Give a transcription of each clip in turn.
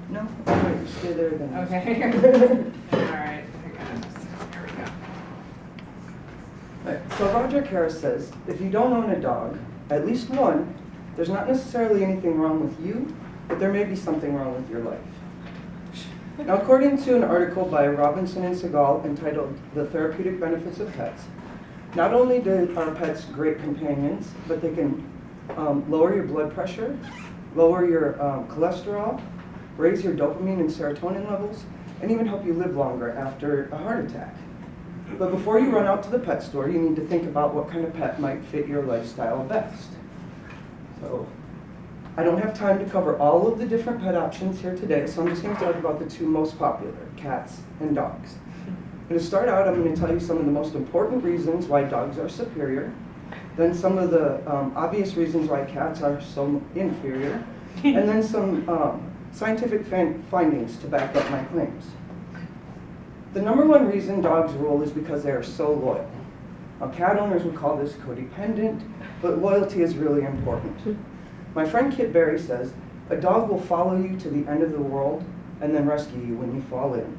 No? All right, stay there then. Okay. All right. Here we go. Right, so Roger Harris says, if you don't own a dog, at least one, there's not necessarily anything wrong with you, but there may be something wrong with your life. Now, according to an article by Robinson and Segal entitled The Therapeutic Benefits of Pets, not only are pets great companions, but they can lower your blood pressure, lower your cholesterol, raise your dopamine and serotonin levels, and even help you live longer after a heart attack. But before you run out to the pet store, you need to think about what kind of pet might fit your lifestyle best. So, I don't have time to cover all of the different pet options here today, so I'm just going to talk about the two most popular, cats and dogs. And to start out, I'm going to tell you some of the most important reasons why dogs are superior, then some of the obvious reasons why cats are so inferior, and then some scientific findings to back up my claims. The number one reason dogs rule is because they are so loyal. Now, cat owners would call this codependent, but loyalty is really important. My friend Kit Berry says, a dog will follow you to the end of the world and then rescue you when you fall in.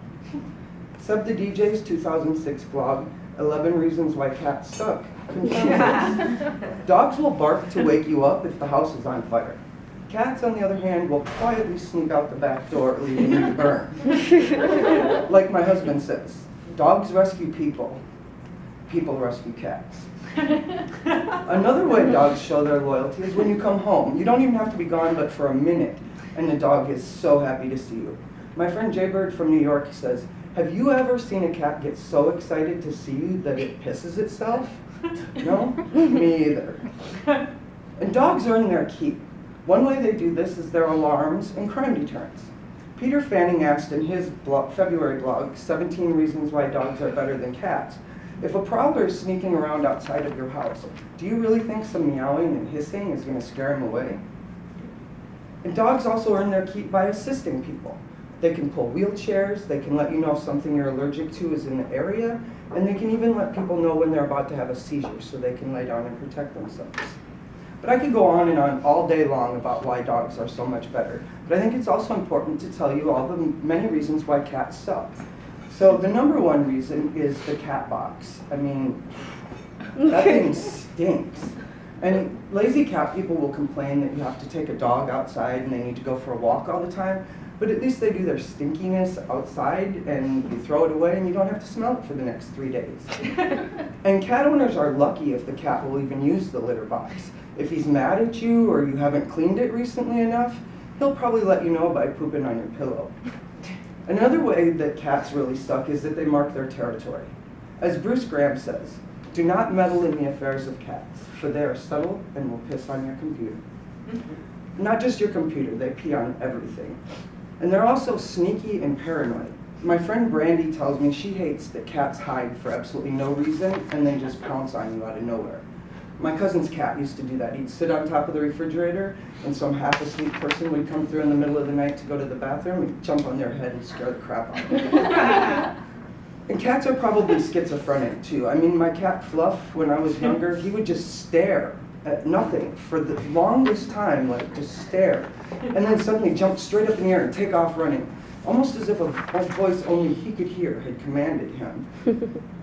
Seb the DJ's 2006 blog, 11 Reasons Why Cats Suck, confirms this. Dogs will bark to wake you up if the house is on fire. Cats, on the other hand, will quietly sneak out the back door, leaving you to burn. Like my husband says, dogs rescue people, people rescue cats. Another way dogs show their loyalty is when you come home. You don't even have to be gone but for a minute, and the dog is so happy to see you. My friend Jay Bird from New York says, have you ever seen a cat get so excited to see you that it pisses itself? No? Me either. And dogs earn their keep. One way they do this is their alarms and crime deterrence. Peter Fanning asked in his February blog, 17 Reasons Why Dogs Are Better Than Cats, if a prowler is sneaking around outside of your house, do you really think some meowing and hissing is going to scare him away? And dogs also earn their keep by assisting people. They can pull wheelchairs, they can let you know if something you're allergic to is in the area, and they can even let people know when they're about to have a seizure so they can lay down and protect themselves. But I could go on and on all day long about why dogs are so much better, but I think it's also important to tell you all the many reasons why cats suck. So the number one reason is the cat box. I mean, that thing stinks. And lazy cat people will complain that you have to take a dog outside and they need to go for a walk all the time, but at least they do their stinkiness outside and you throw it away and you don't have to smell it for the next 3 days. And cat owners are lucky if the cat will even use the litter box. If he's mad at you or you haven't cleaned it recently enough, he'll probably let you know by pooping on your pillow. Another way that cats really suck is that they mark their territory. As Bruce Graham says, do not meddle in the affairs of cats, for they are subtle and will piss on your computer. Not just your computer, they pee on everything. And they're also sneaky and paranoid. My friend Brandy tells me she hates that cats hide for absolutely no reason and then just pounce on you out of nowhere. My cousin's cat used to do that. He'd sit on top of the refrigerator and some half-asleep person would come through in the middle of the night to go to the bathroom. He'd jump on their head and scare the crap out of them. And cats are probably schizophrenic too. I mean, my cat Fluff, when I was younger, he would just stare at nothing for the longest time, like just stare. And then suddenly jump straight up in the air and take off running. Almost as if a voice only he could hear had commanded him.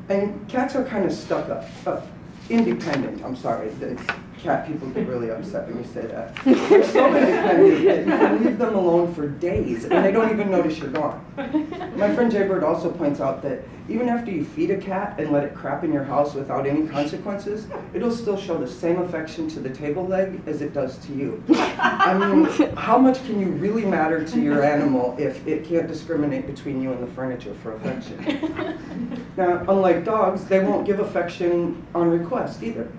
And cats are kind of stuck up. Independent, I'm sorry, the cat people get really upset when you say that. They're so independent that you can leave them alone for days and they don't even notice you're gone. My friend Jay Bird also points out that even after you feed a cat and let it crap in your house without any consequences, it'll still show the same affection to the table leg as it does to you. I mean, how much can you really matter to your animal if it can't discriminate between you and the furniture for affection? Now, unlike dogs, they won't give affection on request either.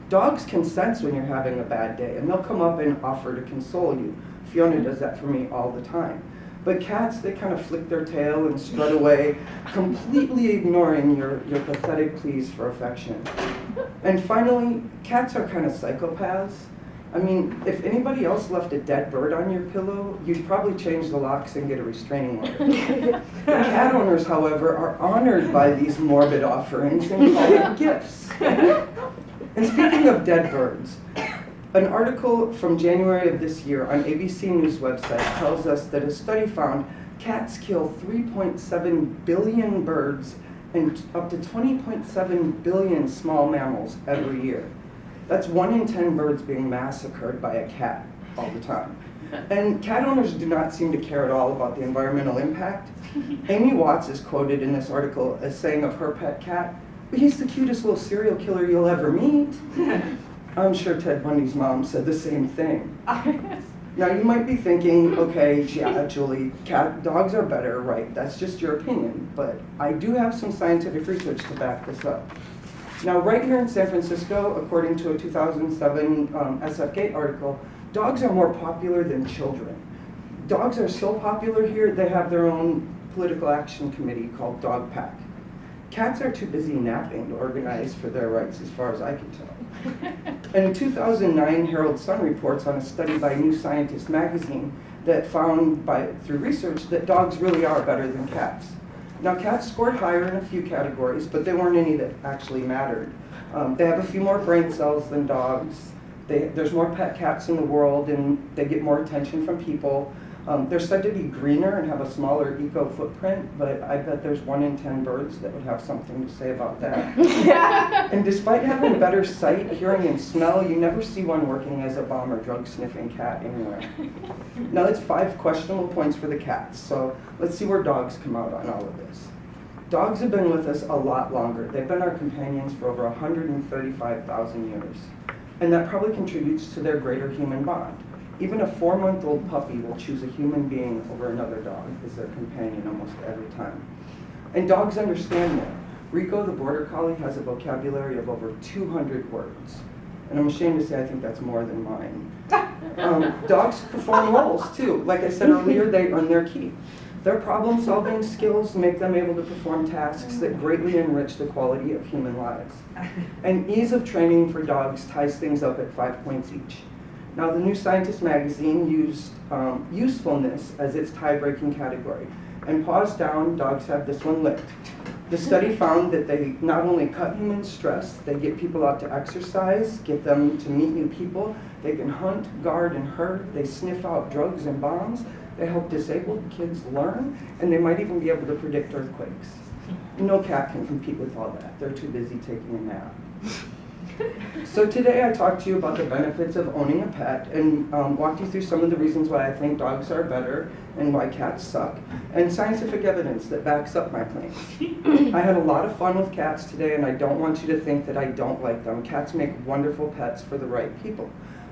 Dogs can sense when you're having a bad day, and they'll come up and offer to console you. Fiona does that for me all the time. But cats, they kind of flick their tail and strut away, completely ignoring your pathetic pleas for affection. And finally, cats are kind of psychopaths. I mean, if anybody else left a dead bird on your pillow, you'd probably change the locks and get a restraining order. Cat owners, however, are honored by these morbid offerings and call it gifts. And speaking of dead birds, An article from January of this year on ABC News website tells us that a study found cats kill 3.7 billion birds and up to 20.7 billion small mammals every year. That's 1 in 10 birds being massacred by a cat all the time. And cat owners do not seem to care at all about the environmental impact. Amy Watts is quoted in this article as saying of her pet cat, "He's the cutest little serial killer you'll ever meet." I'm sure Ted Bundy's mom said the same thing. Now you might be thinking, okay, yeah, Julie, dogs are better, right? That's just your opinion, but I do have some scientific research to back this up. Now right here in San Francisco, according to a 2007 SF Gate article, dogs are more popular than children. Dogs are so popular here, they have their own political action committee called Dog Pack. Cats are too busy napping to organize for their rights, as far as I can tell. In 2009, Herald Sun reports on a study by New Scientist magazine that found through research that dogs really are better than cats. Now, cats scored higher in a few categories, but there weren't any that actually mattered. They have a few more brain cells than dogs. There's more pet cats in the world, and they get more attention from people. They're said to be greener and have a smaller eco footprint, but I bet there's 1 in 10 birds that would have something to say about that. And despite having better sight, hearing, and smell, you never see one working as a bomb or drug sniffing cat anywhere. Now that's 5 questionable points for the cats, so let's see where dogs come out on all of this. Dogs have been with us a lot longer. They've been our companions for over 135,000 years. And that probably contributes to their greater human bond. Even a 4-month-old puppy will choose a human being over another dog as their companion almost every time. And dogs understand more. Rico, the border collie, has a vocabulary of over 200 words. And I'm ashamed to say I think that's more than mine. Dogs perform roles too. Like I said earlier, they earn their keep. Their problem-solving skills make them able to perform tasks that greatly enrich the quality of human lives. And ease of training for dogs ties things up at 5 points each. Now, the New Scientist magazine used usefulness as its tie-breaking category. And paws down, dogs have this one licked. The study found that they not only cut human stress, they get people out to exercise, get them to meet new people, they can hunt, guard, and herd, they sniff out drugs and bombs, they help disabled kids learn, and they might even be able to predict earthquakes. No cat can compete with all that. They're too busy taking a nap. So today I talked to you about the benefits of owning a pet and walked you through some of the reasons why I think dogs are better and why cats suck, and scientific evidence that backs up my claims. I had a lot of fun with cats today, and I don't want you to think that I don't like them. Cats make wonderful pets for the right people.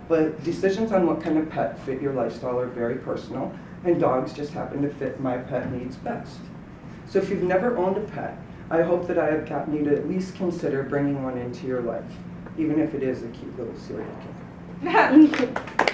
But decisions on what kind of pet fit your lifestyle are very personal, and dogs just happen to fit my pet needs best. So if you've never owned a pet, I hope that I have gotten you to at least consider bringing one into your life, even if it is a cute little serial killer.